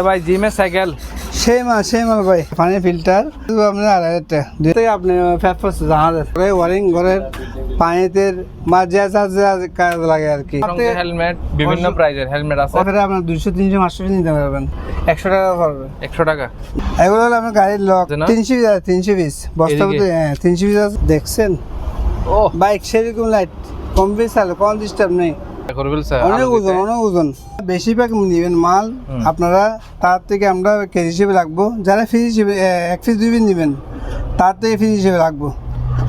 ভাই জিমে সাইকেল সেই মাল ভাই পানি ফিল্টার আপনার 2,500 টাকা দুই আপনি ফ্যাফস জাহাজের ওয়ারিং ঘরের পানিতে যা কাজ লাগে আর কি। হেলমেট বিভিন্ন প্রাইজের হেলমেট আছে আপনার 200 300 500 নিতে পারবেন, 100 টাকা পড়বে। 100 টাকা। এগুলো হলো আপনার গাড়ির লক 320 বস্তা মধ্যে 320 দেখছেন। ও বাইক সেরকম লাইট কম বেশ আলো কোন ডিস্টার্ব নেই, অনেক ওজন বেশিরভাগ নিবেন মাল আপনারা তার থেকে আমরা কেজি হিসেবে রাখবো। যারা ফ্রি হিসেবে 1 পিস 2 পিস নেবেন তার থেকে ফ্রি হিসেবে রাখবো।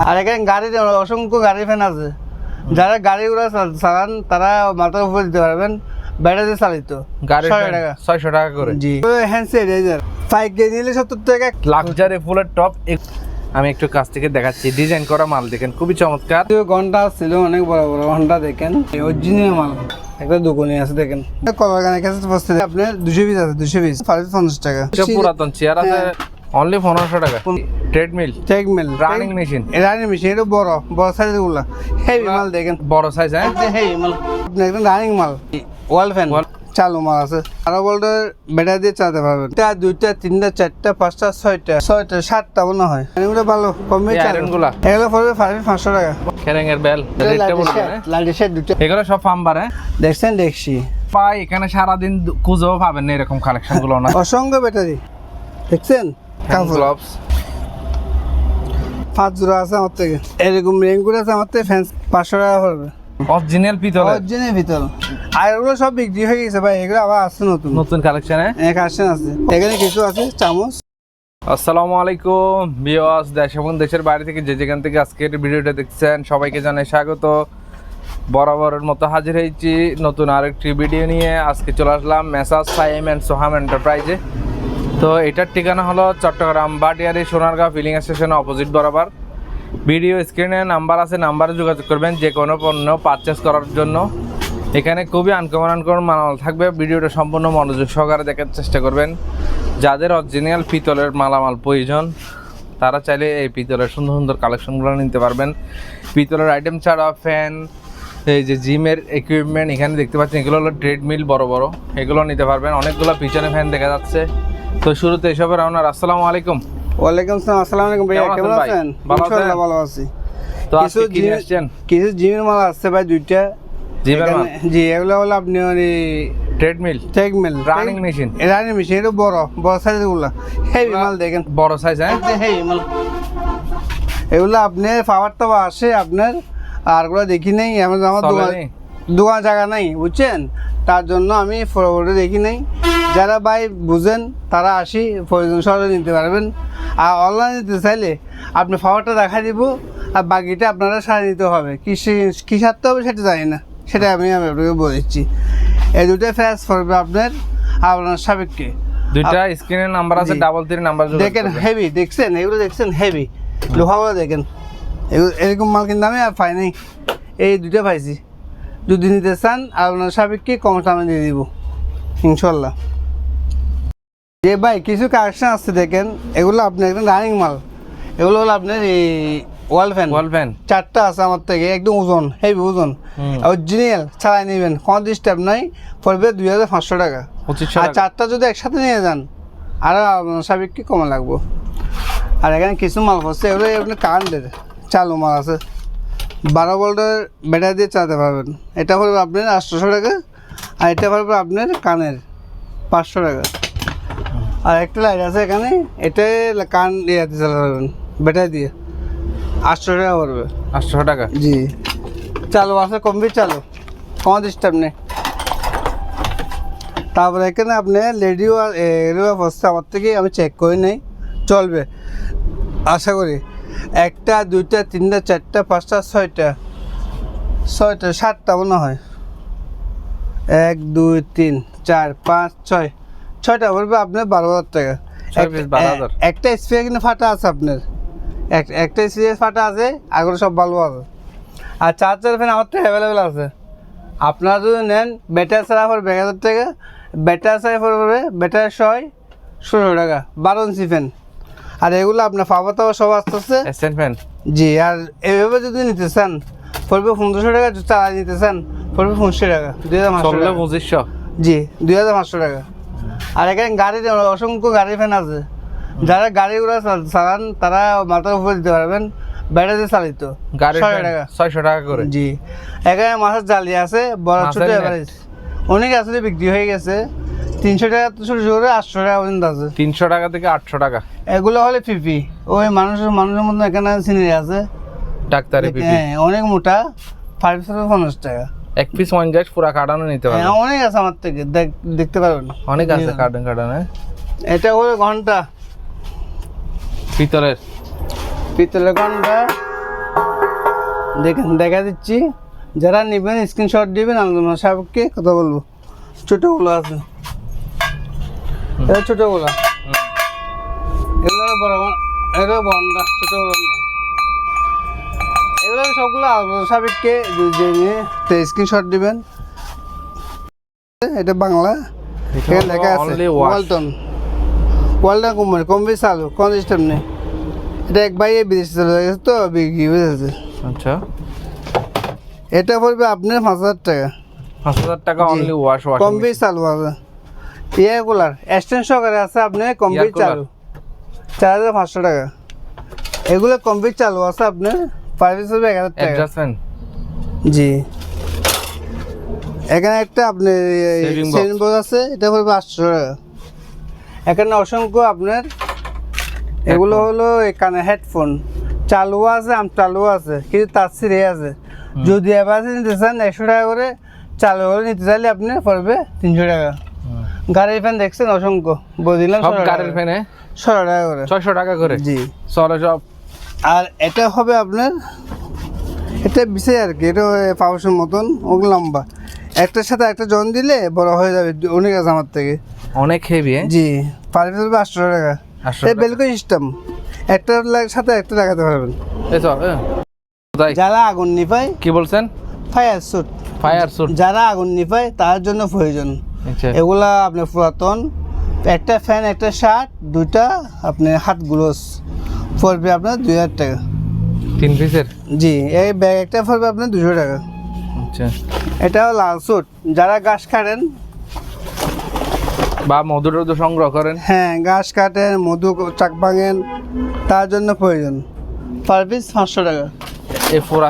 আর এখানে গাড়ির অসংখ্য গাড়ি ফ্যান আছে, যারা গাড়িগুলো চালান তারা মাথার উপর দিতে পারবেন, ব্যাটারি চালিত। গাড়ি 600 টাকা করে। জি হ্যান্ডসেট রেজার 5 কেজি নিলে 70 টাকা। লাক্সারি ফুলের টপ। আমি একটু কাছ থেকে দেখাচ্ছি, ডিজাইন করা মাল দেখেন খুবই চমৎকার। ঘন্টা ছিল অনেক বড় বড় ঘন্টা, দেখেন অরিজিনাল মাল। একটা দোকানে আছে দেখেন, কলাগানের কাছে বসতে আপনার 200 পিস আছে, 200 পিস 50 টাকা। পুরাতন চেয়ার আছে অনলি 1500 টাকা। ট্রেডমিল রানিং মেশিন এটা বড় সাইজ গুলা হেভি মাল দেখেন, বড় সাইজ। হ্যাঁ হেভি মাল আপনি একদম রানিং মাল। ওয়াল ফ্যান চালু মাল আছে, আরো বলতে ব্যাটারি দিয়ে চালাতে পারবেন। 1 2 3 4 5 6 7টা মনে হয়। এগুলো ভালো কমে চালান গুলা, এগুলো পড়বে 500 টাকা। খেরেং এর বেল রেটটা বলবেন। লাইট সেট দুটো, এগুলো সব ফার্মবার। হ্যাঁ দেখছেন দেখছি পাই এখানে সারা দিন খুঁজেও পাবেন না এরকম কালেকশন গুলো না। অসংখ্য ব্যাটারি দেখছেন, গ্লাভস 5 জোড়া আছে আমার থেকে। এরকম রেঙ্গুর আছে আমার থেকে, ফ্যান 500 টাকা পড়বে। অরিজিনাল পিতল, অরিজিনাল পিতল। আর এগুলো সব বিক্রি হয়ে গেছে ভাই, এগুলো আবার আসছে নতুন কালেকশনে। কালেকশন আছে, এখানে কিছু আছে চামচ। আসসালামু আলাইকুম ভিউয়ার্স, দেশ এবং দেশের বাইরে থেকে যে যেখান থেকে আজকের ভিডিওটা দেখছেন সবাইকে জানাই স্বাগত। বরাবরের মতো হাজির হয়েছি নতুন আরেকটি ভিডিও নিয়ে। আজকে চলে আসলাম মেসার্স সাইম অ্যান্ড সোহাম এন্টারপ্রাইজে। তো এটার ঠিকানা হলো চট্টগ্রাম বাটিয়ারি সোনারগাঁও ফিলিং স্টেশনের অপোজিট বরাবর। ভিডিও স্ক্রিনে নাম্বার আছে, নাম্বারে যোগাযোগ করবেন যে কোনো পণ্য পারচেস করার জন্য। এখানে খুবই আনকমন মালামাল থাকবে, ভিডিওটা সম্পূর্ণ মনোযোগ সহকারে দেখার চেষ্টা করবেন। যাদের অরিজিনাল পিতলের মালামাল প্রয়োজন তারা চাইলে এই পিতলের সুন্দর সুন্দর কালেকশনগুলো নিতে পারবেন। পিতলের আইটেম ছাড়া ফ্যান, এই যে জিমের ইকুইপমেন্ট এখানে দেখতে পাচ্ছেন, এগুলো হলো ট্রেডমিল বড় বড়, এগুলো নিতে পারবেন। অনেকগুলো পিছনে ফ্যান দেখা যাচ্ছে। তো শুরুতে এসবের আপনার আসসালামু আলাইকুম। ওয়ালাইকুম আসসালাম। আসসালামু আলাইকুম ভাইয়া, কেমন আছেন? ইনশাআল্লাহ ভালো আছি। তো আজকে কি নিয়ে আসছেন? কিছু জিমের মাল আসছে ভাই, দুইটা জিমের মাল। জি এগুলো হলো আপনি ট্রেডমিল রানিং মেশিন। এটা বড় সাইজ গুলা হেভি মাল দেখেন, বড় সাইজ। হ্যাঁ হেভি মাল। এগুলো আপনার পাওয়ার তো আসে আপনার, আর গুলো দেখি নাই। আমার দোকান জায়গা নাই বুঝছেন, তার জন্য আমি ফরওয়ার্ডে দেখি নাই। যারা ভাই বুঝেন তারা আসি প্রয়োজন সহজে নিতে পারবেন। আর অনলাইন নিতে চাইলে আপনি পাওয়ারটা দেখা দিব, আর বাকিটা আপনারা সারিয়ে নিতে হবে। কী সারতে হবে সেটা জানি না, সেটা আমি আপনাকে বলেছি। এই দুটোই ফ্ল্যাশ পড়বে আপনার সাবেককে। দুইটা স্ক্রিনের নাম্বার আছে, 33 নাম্বার দেখেন হেভি দেখছেন, এগুলো দেখছেন হেভি লোহাগুলো দেখেন। এরকম মাল কিন্তু আমি আর পাই নাই, এই দুটো পাইছি। যদি নিতে চান আপনার সাবেককে কম দামে দিয়ে দিব ইনশাল্লাহ। যে ভাই কিছু কালেকশন আসছে দেখেন, এগুলো আপনি একদম রানিং মাল। এগুলো হলো আপনার এই ওয়াল ফ্যান 4টা আছে আমার থেকে, একদম ওজন হেভি ওজন, অরিজিনাল চালাই নেবেন, কোনো ডিস্টার্ব নাই। পড়বে 2500 টাকা। আর 4টা যদি একসাথে নিয়ে যান আর সাবেককে কমে লাগবো। আর এখানে কিছু মাল পড়ছে, এগুলো আপনার কারেন্টের চালু মাল আছে, 12 ভোল্টের ব্যাটারি দিয়ে চালাতে পারবেন। এটা পড়বে আপনার 800 টাকা, আর এটা পড়বে আপনার কানের 500 টাকা। আর একটা লাইট আছে এখানে, এটাই কান ইয়াতে চালাতে পারবেন ব্যাটারি দিয়ে, 800 টাকা পড়বে। 800 টাকা জি। চালু আছে কমপ্লিট চালু, কোনো ডিস্টার্ব নেই। তারপরে এখানে আপনি রেডিও আর এগুলো বসতে আমার থেকে আমি চেক করে নেই, চলবে আশা করি। 1 2 3 4 5 6 7টা মনে হয়। 1 2 3 4 5 6টা পড়বে আপনার 12,000 টাকা। একটা স্প্রে কিন্তু ফাটা আছে আপনার, একটা স্প্রে ফাটা আছে, আগরে সব ভালো আছে। আর চার্জার ফ্যান আমার তো অ্যাভেলেবেল আছে। আপনারা যদি নেন ব্যাটারি ছাড়া পড়বে 1000 টাকা, ব্যাটারি ছাড়া পড়বে ব্যাটারি সহ 16 টাকা 12 ইঞ্চি ফ্যান। আর এগুলো আপনার পাওয়া তো সব আসতেছে ফ্যান। জি। আর এভাবে যদি নিতে চান পড়বে 1500 টাকা, যদি চালা নিতে চান পড়বে 500 টাকা। 2500 জি 2500 টাকা। আর এখানে গাড়ির অসংখ্য গাড়ি ফ্যান আছে, যারা গাড়িগুলো চালান তারা মাথার উপরে দিতে পারবেন, ব্যাটারি চালিত। গাড়ি 600 টাকা। 600 টাকা করে। জি, এখানে মাছের জালি আছে, বড় ছোট মাছের এভারেজ অনেক আসলে বিক্রি হয়ে গেছে। 300 টাকা তো শুরু করে 800 টাকা পর্যন্ত আছে। 300 টাকা থেকে 800 টাকা। এগুলো হলে পিপি, ওই মানুষের মধ্যে এখানে সিনারি আছে, ডাক্তারি পিপি। হ্যাঁ অনেক মোটা, 550 টাকা। এক পিস 50 পুরা কাটানো নিতে পারবেন। হ্যাঁ অনেক আছে আমার থেকে, দেখতে পারবেন। অনেক আছে কাটানো। এটা হলো ঘন্টা, পিতলের ঘন্টা। দেখেন দেখা দিচ্ছি, যারা নেবেন স্ক্রিনশট দিবেন, আলোচনা সাপেক্ষে কথা বলবো। ছোটগুলো আছে, এটা ছোটগুলো, এগুলো বড়, এটা ঘন্টা, ছোটগুলো না। এগুলো সবগুলো আলোচনা সাপেক্ষে স্ক্রিনশট দিবেন। এটা বাংলা, এখানে লেখা আছে ওয়ালটন কোম্পানি, কম বেশি চালু, কোন সিস্টেম নেই। এটা এক ভাই বিদেশে চলে গেছে তো বিক্রি হয়ে গেছে। আচ্ছা, এটা পড়বে আপনার 5000 টাকা। 5000 টাকা অনলি ওয়াশ। কম বেশি চালু আছে, এয়ার কুলার এক্সটেনশন সহকারে আছে, আপনি কম বেশি চালু 4500 টাকা। এগুলো কম বেশি চালু আছে, আপনার পারবে 1000 টাকা। জি, এখানে একটা আপনার সেভিং বক্স আছে, এটা পড়বে 800 টাকা। এখানে অসংখ্য আপনার এগুলো হলো এখানে হেডফোন চালু আছে, চালু আছে, কিন্তু তার সিরে আছে। যদি এবার নিতে চান 100 টাকা করে, চালু করে নিতে চাইলে আপনি পড়বে 300 টাকা। গাড়ির ফ্যান দেখছেন অসংখ্য, বলে দিলাম গাড়ির ফ্যানে 600 টাকা করে। 600 টাকা করে। জি চলো সব। আর এটা হবে আপনার, এটা বিশেষ আর কি, এটা পাউসের মতন, ওগুলো লম্বা, একটার সাথে একটা জন দিলে বড় হয়ে যাবে, অনেক আছে আমার থেকে, অনেক হেভি। জি, পারবে 800 টাকা। এই বেলকো সিস্টেম, একটার সাথে একটা লাগাতে পারবেন। যারা আগুন নিভায়, কি বলছেন? ফায়ার স্যুট, যারা আগুন নিভায় তার জন্য প্রয়োজন। এগুলা আপনার পুরাতন, একটা ফ্যান, একটা শার্ট, দুইটা আপনার হাত গ্লোভস পড়বে আপনার 2000 টাকা। 3 পিসের? জি, এই ব্যাগ একটা পড়বে আপনার 200 টাকা। আচ্ছা, এটা লাল স্যুট, যারা গাছ কাটেন বা মধু সংগ্রহ করেন, হ্যাঁ গাছ কাটেন, মধু চাক ভাঙেন, তার জন্য প্রয়োজন। পার পিস 500 টাকা। এই পুরা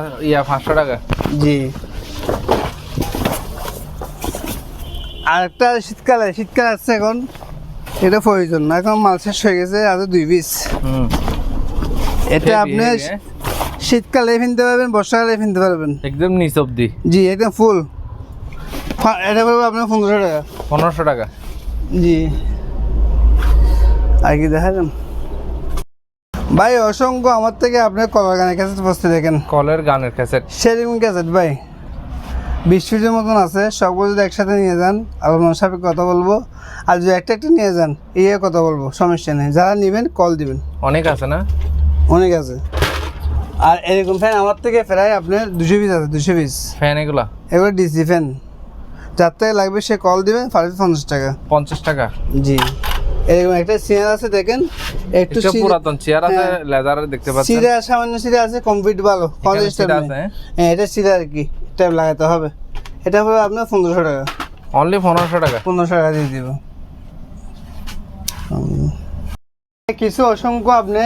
500 টাকা। জি, আর একটা শীতকালে আসছে এখন, এটা প্রয়োজন না, এখন মাল শেষ হয়ে গেছে, আরো 2 পিস। এটা আপনি শীতকালে কিনতে পারবেন, বর্ষাকালে কিনতে পারবেন, একদম নিচ অব্দি। জি একদম ফুল। এটা পড়বে আপনার 1500 টাকা। 1500 টাকা। জি, আর কি দেখাবেন ভাই? অসংখ্য আমার থেকে আপনার কলার গানের ক্যাসেট বসতে দেখেন, কলের গানের ক্যাসেট, সেরকম ক্যাসেট ভাই 20 পিসের মতন আছে। সবগুলো যদি একসাথে নিয়ে যান, আলোচনা সাপেক্ষে কথা বলবো, আর যদি একটা নিয়ে যান কথা বলবো, সমস্যা নেই। যারা নেবেন কল দিবেন, অনেক আছে না? অনেক আছে। আর এরকম ফ্যান আমার থেকে প্রায় আপনার 200 পিস আছে, 200 পিস ফ্যান। এগুলো ডিসি ফ্যান, যার থেকে লাগবে সে কল দিবেন, 50 টাকা। 50 টাকা? জি, এরকম একটা চেয়ার আছে দেখেন, একটু পুরাতন চেয়ার আছে, লেদারের দেখতে পাচ্ছেন। সিরা সামান্য সিরা আছে, কমপ্লিট ভালো, হ্যাঁ এটা সিরা আর কি, ট্যাব লাগাতে হবে। এটা হবে আপনার 1500 টাকা। অনলি 1500 টাকা? 1500 টাকা দিয়ে দিব। কিছু অসংখ্য আপনি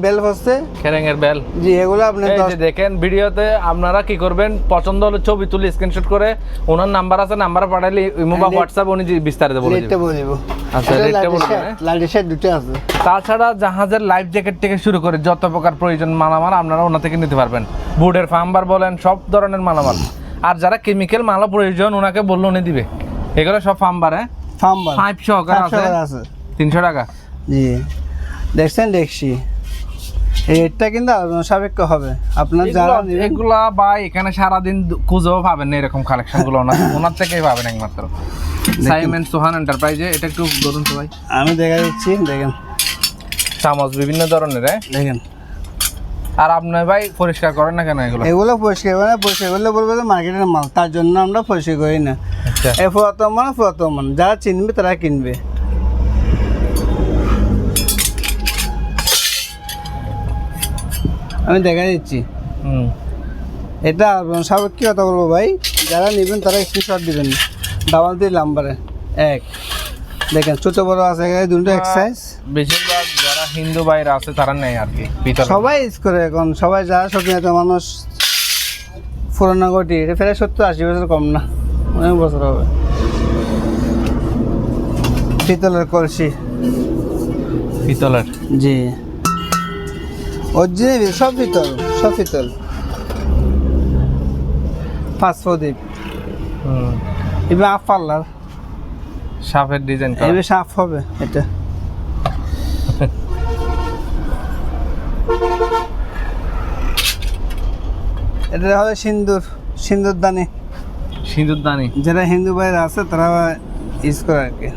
বেল হচ্ছে, খেরেঙের বেল। জি, এগুলো আপনি দেখেন ভিডিওতে, আপনারা কি করবেন, পছন্দ হলে ছবি তুলে স্ক্রিনশট করে ওনার নাম্বার আছে, নাম্বার পাঠালে ইমো বা হোয়াটসঅ্যাপ উনি বিস্তারিত বলে দিবেন। আচ্ছা, রেটটা বলবেন। লাইট সেট দুটো আছে। তাছাড়া জাহাজের লাইফ জ্যাকেট থেকে শুরু করে যত প্রকার প্রয়োজন মালামাল আপনারা ওনা থেকে নিতে পারবেন। বোর্ডের ফার্মবার বলেন, সব ধরনের মালামাল। আর যারা কেমিক্যাল মালও প্রয়োজন ওনাকে বললে উনি দিবে। এগুলো সব ফার্মবার, ফার্মবার 5 সহকারে আছে 300 টাকা। জি, দেখছেন দেখছি, এটা কিন্তু আলোচনা সাপেক্ষ হবে। আপনার যারা এগুলা বা এখানে সারাদিন খুঁজেও পাবেন না এরকম কালেকশন গুলো, ওনার থেকেই পাবেন একমাত্র। সাইমন সোহান এন্টারপ্রাইজে। এটা একটু ধরুন তো ভাই, আমি দেখা দিচ্ছি, দেখেন চামচ বিভিন্ন ধরনের, দেখেন। আর আপনি ভাই পরিষ্কার করেন না কেন এগুলো? এগুলো পরিষ্কার করে না, পরিষ্কার করলে বলবো যে মার্কেটের মাল, তার জন্য আমরা পরিষ্কার করি না। এই পুরাতন মান, যারা চিনবে তারা কিনবে। আমি দেখা দিচ্ছি, এটা সাপেক্ষে কথা বলবো ভাই, যারা নেবেন তারা স্ক্রিনশট দিবেন, ডাবল 3 নাম্বারে 1 দেখেন ছোট বড় আছে এখানে দুটো এক সাইজ। বেশিরভাগ যারা হিন্দু ভাইরা আছে তারা নেই আর কি পিতল। সবাই ইউজ করে এখন, সবাই যারা শৌখিন মানুষ পুরোনো গটি, এটা প্রায় 70-80 বছর কম না, অনেক বছর হবে। পিতলের কলসি, পিতলের। জি অরিজিনাল সব পিতল, সব পিতল। পাঁচ প্রদীপ, এবার আফ পাল্লার সাপের ডিজাইন করা। এবার সাফ হবে এটা। এটা হবে সিন্দুর, সিন্দুরদানি। সিঁদুরদানি যারা হিন্দু ভাইরা আছে তারা ইউজ করে আর কি।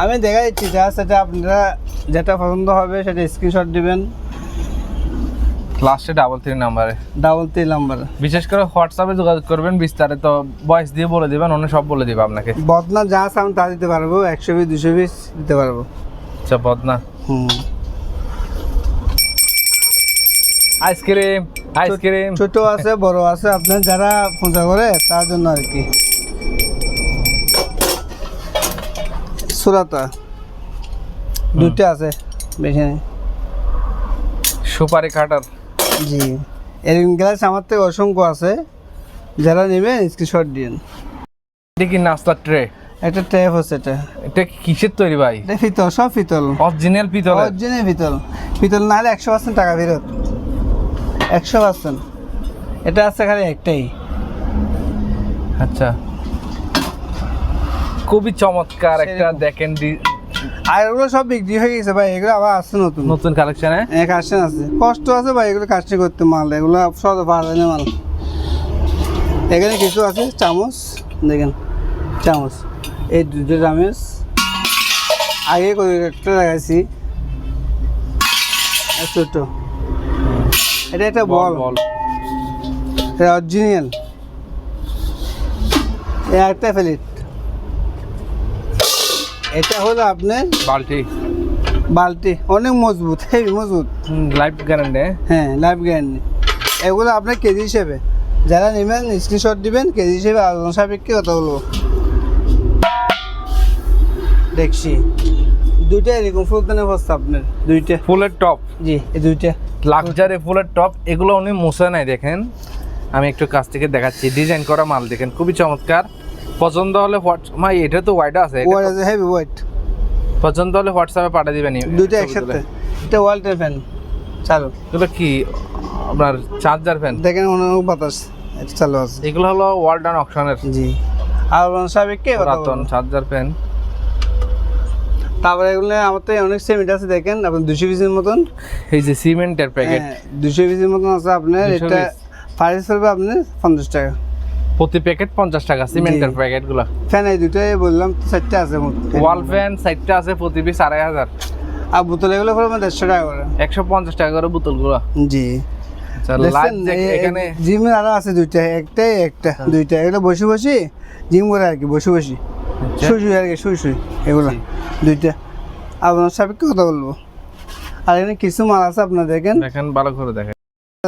আমি দেখা দিচ্ছি যা সেটা আপনারা যেটা পছন্দ হবে সেটা স্ক্রিনশট দিবেন লাস্টে 33 নাম্বারে, 33 নাম্বার। বিশেষ করে হোয়াটসঅ্যাপে যোগাযোগ করবেন, বিস্তারিত ভয়েস দিয়ে বলে দিবেন, অন্য সব বলে দিবে আপনাকে। বদনা যা চান তা দিতে পারবো, 100 পিস 200 পিস দিতে পারবো। আচ্ছা বদনা আইসক্রিম, আইসক্রিম ছোট আছে বড় আছে, আপনার যারা পূজা করে তার জন্য আর কি। সুরাতা দুটো আছে, বেশি নেই। সুপারি কাটার, জি এরকম গ্লাস আমার থেকে অসংখ্য আছে, যারা নেবেন স্ক্রিনশট দিন। এটা কি নাস্তার ট্রে? একটা ট্যাপ হচ্ছে এটা। এটা কিসের তৈরি ভাই? এটা পিতল, সব পিতল, অরিজিনাল পিতল। অরিজিনাল পিতল। পিতল না হলে 100% টাকা ফেরত, 100%। এটা আছে খালি একটাই। আচ্ছা খুবই চমৎকার একটা, দেখেন আর এগুলো সব বিক্রি হয়ে গেছে ভাই, এগুলো আবার আসছে নতুন নতুন কালেকশনে। কালেকশন আছে, কষ্ট আছে ভাই এগুলো কাজটি করতে, মাল এগুলো সব পাওয়া যায় না মাল। এখানে কিছু আছে চামচ, দেখেন চামচ, এই দুটো চামচ আগে করে একটা লাগাইছি, ছোট। এটা একটা বল, এটা অরিজিনাল। একটা প্লেট, এটা হলো আপনার বালতি। বালতি, অনেক মজবুত, হেভি মজবুত, লাইফ গ্যারান্টি। হ্যাঁ লাইফ গ্যারান্টি। এগুলো আপনার কেজি হিসেবে, যারা নেবেন স্ক্রিনশট দিবেন, কেজি হিসেবে আলোচনা সাপেক্ষে কথা বলবো। দেখছি দুইটা এরকম ফুলদানের বস্তা আপনার, দুইটা ফুলের টপ। জি এই দুইটা লাক্সারি ফুলের টপ, এগুলো উনি মুছে নাই, দেখেন আমি একটু কাছ থেকে দেখাচ্ছি। ডিজাইন করা মাল দেখেন, খুবই চমৎকার। পছন্দ হলে ভাই এটা তো ওয়াইড আছে, ওয়াইড আছে, হেভি ওয়াইড। পছন্দ হলে হোয়াটসঅ্যাপে পাঠিয়ে দিবেন। দুইটা একসাথে, এটা ওয়ালটের ফ্যান চালু। এগুলো কি আপনার চার্জার ফ্যান? দেখেন অনেক বাতাস, এটা চালু আছে। এগুলো হলো ওয়ালটন অকশনের, জি আলোচনা সাপেক্ষে কথা পুরাতন বলবো। Charger fan. তারপরে এগুলো আমার তো অনেক সিমেন্ট আছে, দেখেন আপনার 200 পিসের মতন। এই যে সিমেন্টের প্যাকেট, 200 পিসের মতন আছে আপনার। 200 এটা piece? প্রাইস পড়বে আপনার 50 টাকা প্রতি প্যাকেট 50 টাকা সিমেন্টের প্যাকেট গুলো। ফ্যান এই দুটোই বললাম, 4টা আছে মোট। ওয়াল ফ্যান 4টা আছে, প্রতি পিস 2500। আর বোতল এগুলো পড়বে 150 টাকা করে, 150 টাকা করে বোতল গুলো। জি আচ্ছা লাইট এখানে জিমের আরো আছে দুইটা, একটাই একটা দুইটা। এগুলো বসে বসে জিম করে আর কি, বসে বসে শুই শুই আর কি, শুই শুই এগুলো দুইটা। আপনার সাপেক্ষে কথা বলবো। আর এখানে কিছু মাল আছে আপনার, দেখেন দেখেন ভালো করে দেখেন,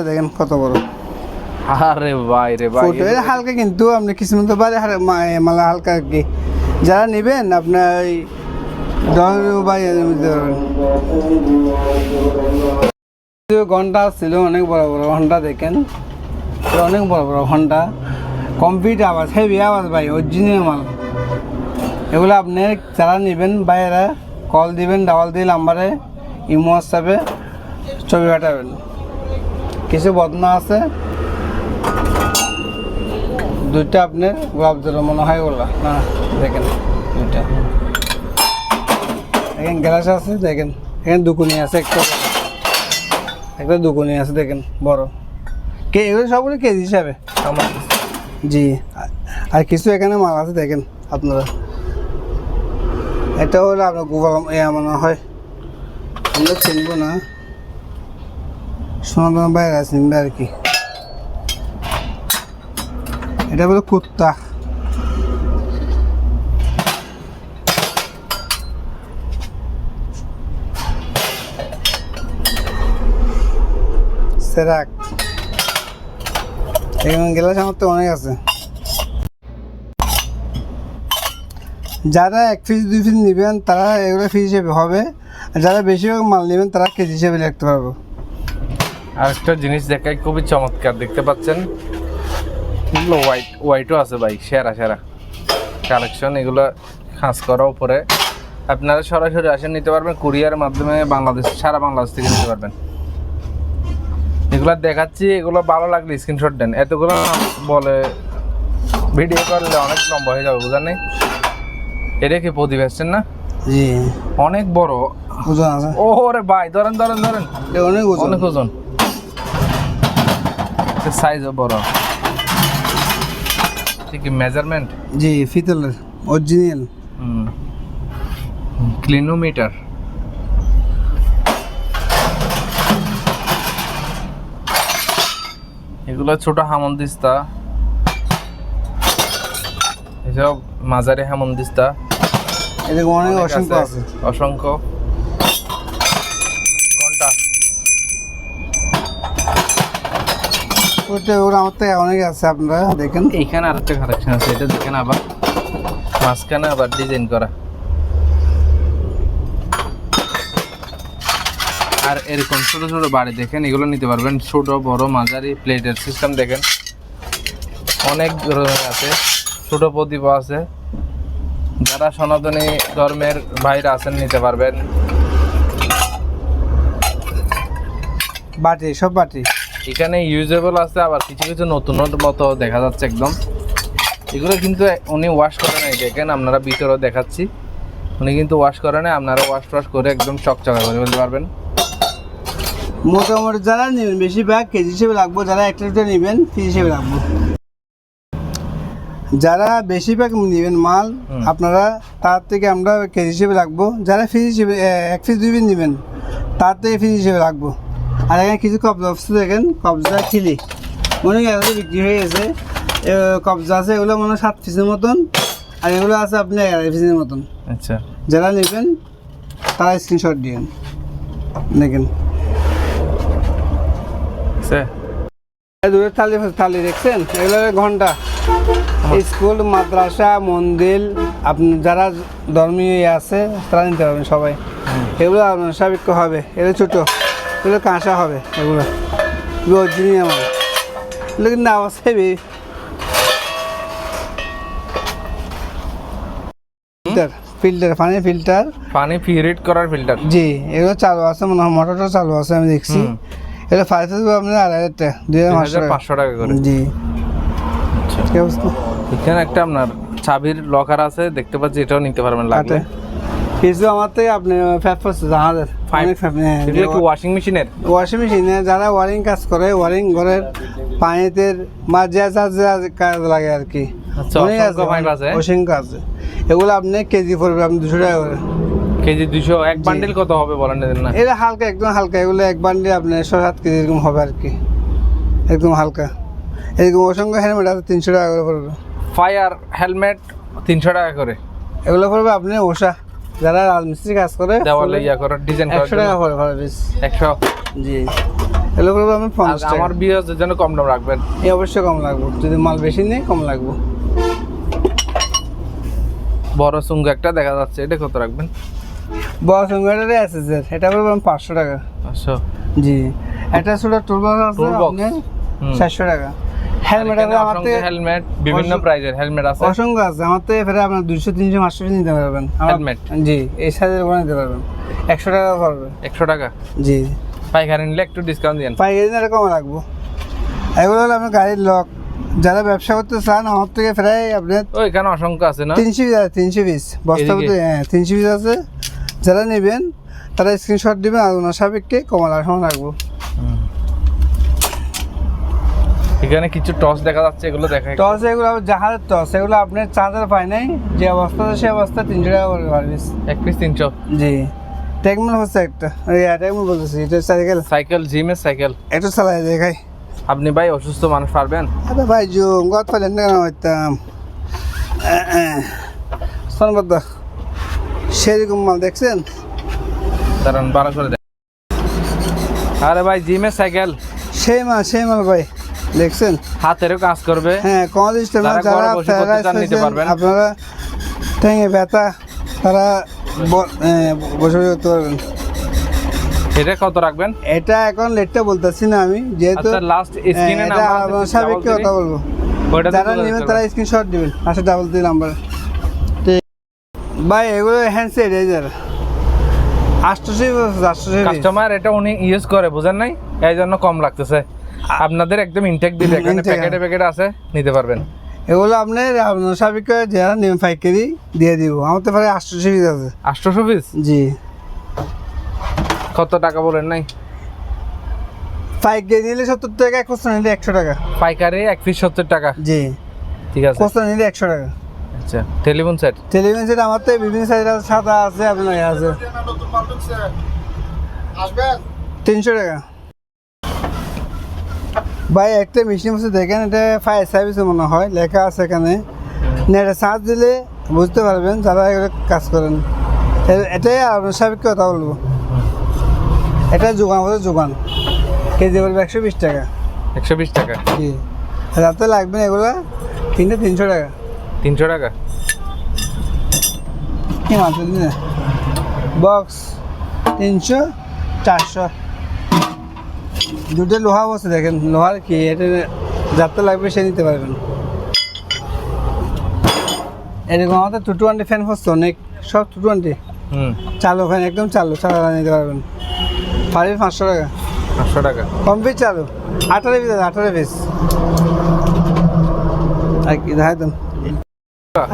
দেখেন কত বড়। আরে ভাই রে ভাই, ফটো এটা হালকা, কিন্তু আপনি কিছু মতো পারে মালা হালকা আর কি। যারা নেবেন আপনার ওই ঘন্টা ছিল, অনেক বড় বড় ঘন্টা, দেখেন অনেক বড় বড় ঘন্টা। কমপ্লিট আওয়াজ, হেভি আওয়াজ ভাই, অরিজিনাল মাল। এগুলো আপনি যারা নেবেন বাইরে কল দিবেন, ডাবল দিয়ে নাম্বারে ইমো হোয়াটসঅ্যাপে ছবি পাঠাবেন। কিছু বদনা আছে, দুইটা আপনার গোলাপ জল মনে হয়, ওগুলো না দেখেন দুইটা। দেখেন গ্লাস আছে, দেখেন এখানে দুকুনি আছে, একটা দুকুনি আছে, দেখেন বড়। এগুলো সবগুলো কেজি হিসাবে আমার, জি। আর কিছু এখানে মাল আছে, দেখেন আপনারা। এটা হলো আপনার গোপাল মনে হয়, আমরা চিনবো না, সোনাদানা বাইরে চিনবে আর কি। এটা বলে কুত্তা। সেরাক, এখানে গ্লাস আমার তো অনেক আছে। যারা 1 পিস 2 পিস নেবেন তারা এগুলো পিস হিসেবে হবে, আর যারা বেশিরভাগ মাল নেবেন তারা কেজি হিসেবে রাখতে পারবো। আর একটা জিনিস দেখাই, খুবই চমৎকার দেখতে পাচ্ছেন, এগুলো হোয়াইটও আছে ভাই, সেরা সেরা কালেকশন। এগুলো খাস করা উপরে, আপনারা সরাসরি আসেন নিতে পারবেন, কুরিয়ারের মাধ্যমে বাংলাদেশ, সারা বাংলাদেশ থেকে নিতে পারবেন। এগুলো দেখাচ্ছি, এগুলো ভালো লাগলে স্ক্রিনশট দেন। এতগুলো বলে ভিডিও করলে অনেক লম্বা হয়ে যাবে, বুঝার নেই। এটা কি প্রদীপ আসছেন না? জি, অনেক বড় ওজন আছে। ওরে ভাই, ধরেন ধরেন ধরেন, এটা অনেক ওজন, অনেক ওজন, সাইজও বড়। কি মেজারমেন্ট? জি, পিতলের অরিজিনাল। ক্লিনোমিটার। এগুলো ছোট হামনদিস্তা, এসব মাঝারি হামনদিস্তা, এরকম অনেক অনেক অসংখ্য আছে, আছে। অসংখ্য। ঘন্টা, ওটা ওর আমার থেকে অনেক আছে, আপনারা দেখেন। এইখানে আরেকটা কালেকশন আছে, এটা দেখেন, আবার মাঝখানে আবার ডিজাইন করা। আর এরকম ছোট ছোট বাড়ি দেখেন, এগুলো নিতে পারবেন, ছোট বড় মাঝারি। প্লেটের সিস্টেম দেখেন, অনেক ধরনের আছে, ছোট প্রদীপ আছে। যারা সনাতনী ধর্মের ভাইরা আছেন নিতে পারবেন। বাটি, সব বাটি এখানে ইউজেবল আছে, আবার কিছু কিছু নতুন মতো দেখা যাচ্ছে একদম। এগুলো কিন্তু উনি ওয়াশ করে নাই, দেখেন আপনারা ভিতরেও দেখাচ্ছি, উনি কিন্তু ওয়াশ করে নাই। আপনারা ওয়াশ করে একদম চকচকা করে ফেলতে পারবেন। মোটামুটি যারা নেবেন বেশিরভাগ কেজি হিসেবে রাখবো, যারা 1 লিটার নেবেন পিস হিসেবে রাখবো। যারা বেশিরভাগ নেবেন মাল আপনারা, তার থেকে আমরা কেজি হিসেবে রাখবো। যারা ফিস হিসেবে 1 পিস 2 পিস নেবেন তার থেকে ফিস হিসেবে রাখবো। আর এখানে কিছু কবজা আছে, দেখেন কবজা খিলি অনেক এগুলো বিক্রি হয়ে গেছে। কবজা আছে, এগুলো মনে হয় 7 পিসের মতন, আর এগুলো আছে আপনি 11 পিসের মতন। আচ্ছা, যারা নেবেন তারা স্ক্রিনশট দিন, দেখেন। দূরের থালি দেখছেন, এগুলো ঘন্টা। স্কুল, মাদ্রাসা, মন্দির, আপনি যারা ধর্মীয় আছে তারা নিতে পারবেন সবাই। এগুলো আপনার সাবেক হবে, এগুলো ছোটো, এগুলো কাঁচা হবে, এগুলো অরিজিনাল আমার। এগুলো কিন্তু আওয়াজ হেবি। ফিল্টার, পানি পিউরিট করার ফিল্টার। জি, এগুলো চালু আছে, মনে হয় মোটরটা চালু আছে, আমি দেখছি। এটা 5 আপনার 2500 টাকা, 2500 টাকা করে। জি, আচ্ছা, কি অবস্থা? এখানে একটা আপনার চাবির লকার আছে, দেখতে পাচ্ছি, এটাও নিতে পারবেন লাগলে। কিছু আমার থেকে আপনি জাহাজের ওয়াশিং মেশিনের, ওয়াশিং মেশিনে যারা ওয়ারিং কাজ করে, ওয়ারিং ঘরের পানিতে বা যা কাজ লাগে আর কি, অনেক আছে, অসংখ্য আছে। এগুলো আপনি কেজি পড়বে আপনি 200 টাকা করে কেজি। 200। এক বান্ডিল কত হবে বলেন না? এটা হালকা, একদম হালকা। এগুলো এক বান্ডিল আপনার 6-7 কেজি এরকম হবে আর কি, একদম হালকা। এরকম অসংখ্য হেলমেট আছে, 300 টাকা করে পড়বে। ফায়ার হেলমেট 300 টাকা করে। এগুলো পড়বে আপনি ওষা, যারা রাজমিস্ত্রি কাজ করে দেওয়ালে ইয়া করে ডিজাইন করে 100 টাকা পড়বে ভালো বেশ। 100। জি, এগুলো পড়বে আপনি 50 টাকা। আমার বিয়ের জন্য কম দাম রাখবেন। এই অবশ্যই কম লাগবে, যদি মাল বেশি নেই কম লাগবে। বড় সুঙ্গ একটা দেখা যাচ্ছে, এটা কত রাখবেন? বড় সুঙ্গারে আছে স্যার, এটা পড়বে 500 টাকা। 500। জি, একটা ছোট টুলবক্স আছে আপনার 400 টাকা। হেলমেট আছে আমার থেকে, হেলমেট বিভিন্ন প্রাইজের হেলমেট আছে, অসংখ্য আছে আমার থেকে। ফেরে আপনার 200, 300, 500 পিস নিতে পারবেন হেলমেট। জি, এই সাইজের উপরে নিতে পারবেন, 100 টাকা পড়বে। 100 টাকা। জি, পাইকারি নিলে একটু ডিসকাউন্ট দিন। পাইকারি নিলে কম রাখবো। এগুলো হলো আপনার গাড়ির লক। যারা ব্যবসা করতে চান আমার থেকে প্রায় আপনার এখানে অসংখ্য আছে না? 300 পিস আছে, 300 পিস বস্তা মধ্যে, হ্যাঁ 300 পিস আছে। যারা নেবেন তারা স্ক্রিনশট দিবেন, আর ওনার সাপেক্ষে কমালার সময় রাখবো। এখানে কিছু টস দেখা যাচ্ছে, এগুলো দেখা। টস, এগুলো জাহাজের টস, এগুলো আপনার চার্জার পায় নাই, যে অবস্থা সে অবস্থা 300 টাকা করে সার্ভিস। এক পিস 300। জি, টেকমল হচ্ছে একটা, টেকমল বলতেছি, এটা সাইকেল, জিমের সাইকেল। একটু চালাই দেখাই। আপনি ভাই অসুস্থ মানুষ পারবেন? আরে ভাই জুম গত পাইলেন না কেন হইতাম সনবদ্ধ সেরকম মাল দেখছেন? দাঁড়ান ভালো করে দেখ। আরে ভাই জিমের সাইকেল, সেই মাল ভাই দেখছেন, হাতেরও কাজ করবে। হ্যাঁ, কমাল সিস্টেম। যারা নিতে পারবেন। আপনারা ঠ্যাঙে ব্যথা তারা বসে করতে পারবেন। এটা কত রাখবেন? এটা এখন লেটটা বলতেছি না আমি, যেহেতু আচ্ছা লাস্ট স্ক্রিনে এটা নাম্বার সাবেককে কথা বলবো, ওইটা যারা নেবেন তারা স্ক্রিনশট দিবেন, আচ্ছা ডাবল 3 নাম্বার। ঠিক ভাই, এগুলো হ্যান্ডসেট এজার 800 কাস্টমার এটা উনি ইউজ করে, বুঝেন নাই, এই জন্য কম লাগতেছে। আপনাদের একদম ইনটেক দিবে, এখানে প্যাকেটে প্যাকেটে আছে, নিতে পারবেন। এগুলো আপনার সাবেককে যারা নেবেন পাইকারি দিয়ে দিব। আমার তো প্রায় 800 পিস আছে। 800 পিস? জি। কত টাকা বলেন নাই? পাইকারি নিলে 70 টাকা, খুচরা নিলে 100 টাকা। পাইকারি এক পিস 70 টাকা? জি ঠিক আছে। খুচরা নিলে 100 টাকা। আচ্ছা টেলিফোন সেট? টেলিভিশন সেট আমার তো বিভিন্ন সাইজ আছে, সাদা আছে, আপনার আছে 300 টাকা। ভাই একটা মেশিন আছে দেখেন, এটা ফায়ার সার্ভিস মনে হয় লেখা আছে এখানে, নেটে সার্চ দিলে বুঝতে পারবেন যারা এগুলো কাজ করেন। এটাই আপনার সাবেককে কথা বলবো, এটা যোগান বলে যোগান, কেজি বলবে 120 টাকা। 120 টাকা? জি। রাতে লাগবে এগুলো তিনটে 300 টাকা। 300 টাকা? কি মাত্র দিনে বক্স 300 400। দুটো লোহা বসে দেখেন, লোহার কি এটা যাতে লাগবে সে নিতে পারবেন। এরকম আমাদের 220 ফ্যান হচ্ছে অনেক, সব 220 চালু ফ্যান, একদম চালু চালা নিতে পারবেন। পারি 500 টাকা। 500 টাকা? কম পিস চালু 18 পিস, 18 পিস। আর কি দেখাই দেন।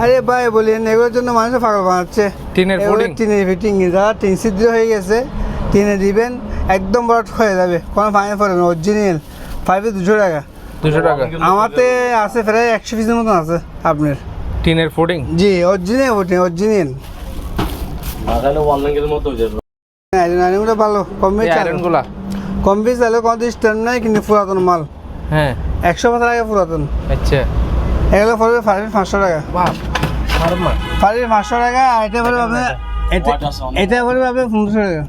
আরে ভাই বলেন, এগুলোর জন্য মানুষ পাগল বানাচ্ছে। টিনের ফুডিং? টিনের ফিটিং, যারা টিন ছিদ্র হয়ে গেছে টিনে দিবেন, একদম বড় হয়ে যাবে, কোনো ফাইন পড়বে না। অরিজিনাল 5 পিস 200 টাকা। 200 টাকা? আমাতে আছে প্রায় 100 পিসের মতন আছে আপনার। টিনের ফুডিং? জি অরিজিনাল ফুটিং, অরিজিনাল। লাগালে ওয়ার্নিংয়ের মতো হয়ে যাবে। আয়রনগুলো ভালো, কম বেশ চালু, আয়রনগুলা কম বেশ চালু, কোনো ডিস্টার্ব নাই, কিন্তু পুরাতন মাল। হ্যাঁ 100 বছর আগে পুরাতন। আচ্ছা। এগুলো পড়বে 500 টাকা। বাহ ফার্মা। 500 টাকা। আর এটা পড়বে আপনার, এটা পড়বে আপনার 1500 টাকা।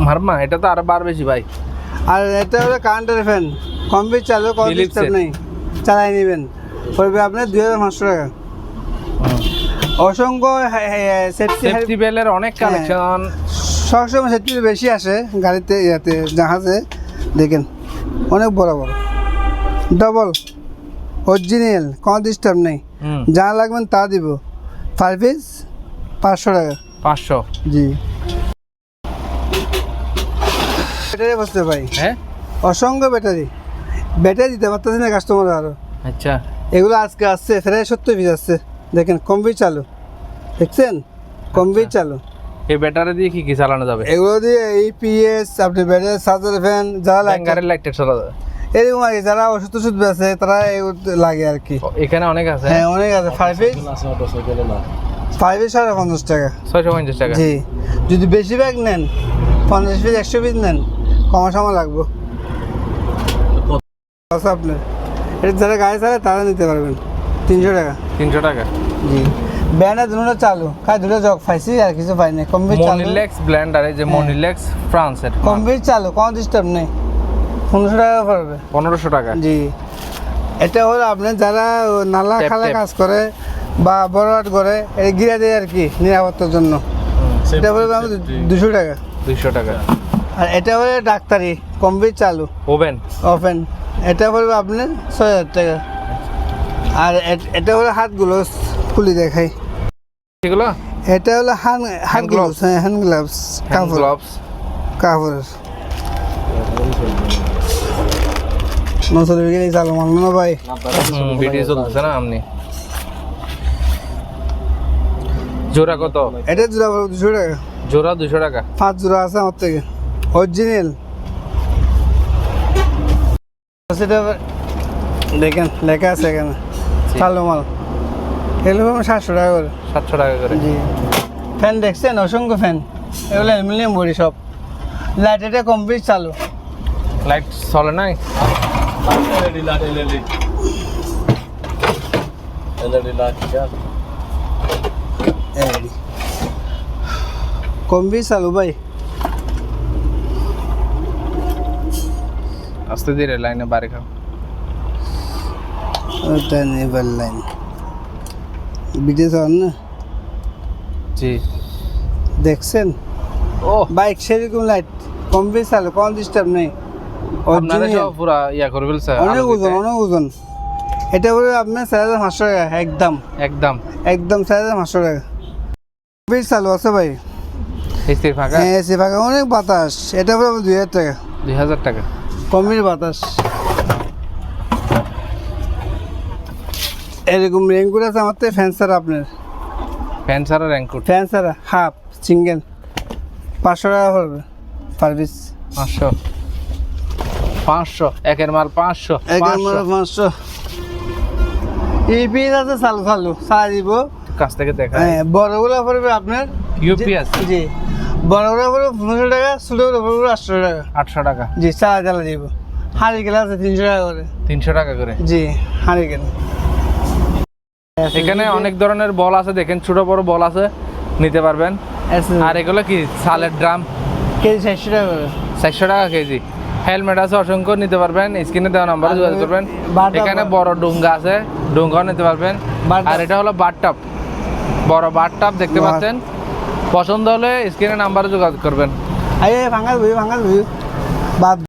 মারমা এটা তো আরো বার বেশি ভাই। আর এটা হলো কারেন্টের ফ্যান, কম বেশ চালু, কোনো Philips ডিস্টার্ব এর। নেই, চালাই নেবেন, পড়বে আপনার 2500 টাকা। অসংখ্য সেফটি বেলের অনেক কালেকশন। সবসময় সেফটি বেশি আসে গাড়িতে, ইয়াতে জাহাজে দেখেন, অনেক বড় বড় ডবল অরিজিনাল, কোনো ডিস্টার্ব নেই। যা লাগবেন তা দিব। 5 পিস 500 টাকা। 500? জি। ব্যাটারি বসতে ভাই, হ্যাঁ অসংখ্য ব্যাটারি, ব্যাটারি দিতে পারতেছি না কাস্টমার আরো। আচ্ছা। এগুলো আজকে আসছে প্রায় 70 পিস আসছে, দেখেন কম্বি চালু, দেখছেন কম্বি চালু। এই ব্যাটারি দিয়ে কি কি চালানো যাবে? এগুলো দিয়ে ইপিএস, আপনি ব্যাটারি চার্জার ফ্যান, যারা লাগে ব্যাঙ্গারের লাইট চালানো যাবে এরকম আর কি, যারা ওষুধ টষুধ বেছে তারা এগুলো লাগে আর কি। এখানে অনেক আছে? হ্যাঁ অনেক আছে। 5 পিস আছে মোটরসাইকেলে না। 5 পিস 50 টাকা। 650 টাকা? জি। যদি বেশি ব্যাগ নেন, 50 পিস 100 পিস নেন, কম সময় লাগবে। আচ্ছা আপনার এটা যারা গাড়ি চালায় তারা নিতে পারবেন 300 টাকা। 300 টাকা? জি। ব্যান্ডের দুটো চালু, খাই দুটো জগ পাইছি, আর কিছু পাই না। কম বেশ চালু, মনিলেক্স ব্লেন্ডার, এই যে মনিলেক্স ফ্রান্সের। কম বেশ চালু, কোনো ডিস্টার্ব নেই। 1500 টাকা পড়বে। 1500 টাকা? জি। এটা হলো আপনার যারা নালা ট্যাপ খালা ট্যাপ। কাজ করে বা বড় করে, এটা গিরা দেয় আর কি নিরাপত্তার জন্য। এটা পড়বে আমাদের 200 টাকা। 200 টাকা? আর এটা হলো ডাক্তারি, কম বেশ চালু, ওভেন? ওপেন, এটা পড়বে আপনার 6000 টাকা। আর এটা হলো হাতগুলো খুলি দেখাই, এগুলো এটা হলো হাত গ্লাভস। হ্যাঁ হ্যান্ড গ্লাভস, কাপড়, গ্লাভস? কাপড়ের। নসল বিকেলে চালু মানলো না ভাই। ভিডিও চলতেছে না আপনি? জোড়া কত? এটা জোড়া পড়বে 200 টাকা। জোড়া 200 টাকা? 5 জোড়া আছে আমার থেকে, অরিজিনাল। সেটা দেখেন লেখা আছে এখানে, চালু মাল। এগুলো 700 টাকা করে। 700 টাকা করে? জি। ফ্যান দেখছেন, অসংখ্য ফ্যান, এগুলো অ্যালুমিনিয়াম বডি সব। লাইট এটা কমপ্লিট চালু। লাইট চলে নাই? LED light, LED light. Complete চালু ভাই। আস্তে ধীরে লাইনে বাড়ি খাও। ওটা নেই লাইন ভিডিও চালান না। জি। দেখছেন ও বাইক সেরকম লাইট কম বেশ চালু কোনো ডিস্টার্ব নেই আপনারা Original। সব পুরা ইয়া করে ফেলছে অনেক আলো দিতে। ওজন অনেক ওজন এটা বলে আপনার 4500 টাকা একদম একদম একদম 4500 টাকা বেশ চালু আছে ভাই এসির ফাঁকা হ্যাঁ এসি ফাঁকা অনেক বাতাস এটা বলে 2000 টাকা 2000 টাকা। কমের বাতাস এরকম রেনকোট আছে আমার তো ফ্যান ছাড়া আপনার ফ্যান ছাড়া র্যাঙ্কুট ফ্যান ছাড়া হাফ সিঙ্গেল 500 টাকা পড়বে পার পিস 500 500 একের মাল 500 একদম 500 এই পিস আছে চালু চালু চালা দিব কাছ থেকে দেখা হ্যাঁ বড়গুলো পড়বে আপনার ইউপিএস জি বড়গুলো পড়বে 1500 টাকা ছোটগুলো পড়বে 800 টাকা 800 টাকা জি চালা চালা দিব হাঁড়ি গেলে আছে 300 টাকা করে 300 টাকা করে। জি হাঁড়ি গেলে এখানে অনেক ধরনের বল আছে, দেখেন ছোট বড় বল আছে, নিতে পারবেন। আর এগুলো কি সালের ড্রাম, কেজি 400 টাকা করে 400 টাকা কেজি। হেলমেট আছে অসংখ্য, নিতে পারবেন। স্ক্রিনে দেওয়া নাম্বারে আর যোগাযোগ করবেন। বাটা এখানে বল। বড় ডুঙ্গা আছে, ডুঙ্গাও নিতে পারবেন। বাটা। আর এটা হলো বাথটাব, বড় বাথটাব দেখতে বাহ। পাচ্ছেন। পছন্দ হলে স্ক্রিনে নাম্বারে যোগাযোগ করবেন। আরে ভাঙাল ভাঙাল বাদ